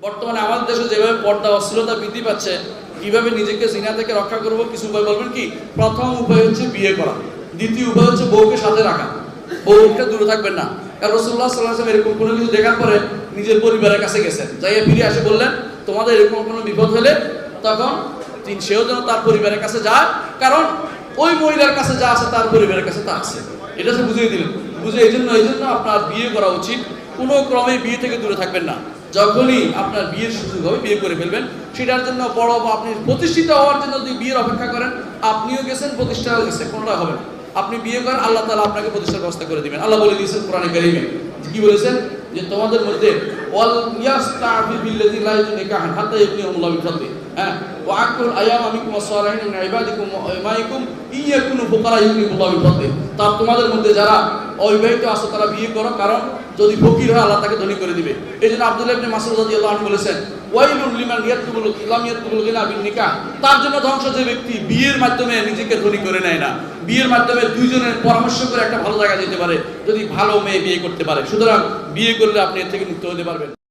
বর্তমানে আমাদের দেশে যেভাবে পর্দা অশ্লীলতা বৃদ্ধি পাচ্ছে, কিভাবে নিজেকে জিনা থেকে রক্ষা করব কিছু উপায় বলবেন কি? প্রথম উপায় হচ্ছে বিয়ে করা, দ্বিতীয় উপায় হচ্ছে বউকে সাথে রাখা, বউকে দূরে থাকবেন না। কারণ রাসূলুল্লাহ সাল্লাল্লাহু আলাইহি ওয়াসাল্লাম এরকম কোনো কিছু দেখার পরে নিজের পরিবারের কাছে গেছেন, যাইয়া ফিরে আসে বললেন তোমাদের এরকম কোনো বিপদ হলে তখন সেও যেন তার পরিবারের কাছে যায়, কারণ ওই মহিলার কাছে যা আছে তার পরিবারের কাছে তা আছে। এটা সে বুঝিয়ে দিলেন। বুঝে এই জন্য আপনার বিয়ে করা উচিত। কোনো ক্রমে বিয়ে থেকে দূরে থাকবেন না। যখনই আপনার বিয়ের সুযোগ হবে বিয়ে করে ফেলবেন। সেটার জন্য বড় বা আপনি প্রতিষ্ঠিত হওয়ার জন্য যদি বিয়ের অপেক্ষা করেন, আপনিও গেছেন, প্রতিষ্ঠাও গেছে, কোনটা হবে না। আপনি বিয়ে করেন, আল্লাহ তাআলা আপনাকে প্রতিষ্ঠার ব্যবস্থা করে দিবেন। আল্লাহ বলে দিয়েছেন কোরআনে কারীমে, কি বলেছেন? যে তোমাদের মধ্যে ওয়াল ইয়াস্তাফি বিল্লাযী লা ইউনিকাহু হাত্তা ইউনিহুল্লাহু বিফাদলি, হ্যাঁ, ওয়া আকুল আয়াম মিনকুম ওয়াসসালিহিন মিন ইবাদিকুম ওয়া ইমাইকুম ইয়াকুনু ফুকারা ইউনিহুল্লাহু বিফাদলি। তা তোমাদের মধ্যে যারা অবিবাহিত আছে তারা বিয়ে করো, কারণ যদি ফকির হয় আল্লাহ তাকে ধনী করে দিবে। এইজন্য আব্দুল্লাহ ইবনে মাসউদ রাদিয়াল্লাহু আনহু বলেছেন, ওয়াইলুল লিমান ইয়াতুবুল ইসলাম ইয়াতুবুল গিনা বিন নিকাহ, তার জন্য ধ্বংস যে ব্যক্তি বিয়ের মাধ্যমে নিজেকে ধনী করে নেয় না। বিয়ের মাধ্যমে দুইজনের পরামর্শ করে একটা ভালো জায়গায় যেতে পারে, যদি ভালো মেয়ে বিয়ে করতে পারে। সুতরাং বিয়ে করলে আপনি এর থেকে মুক্ত হতে পারবেন।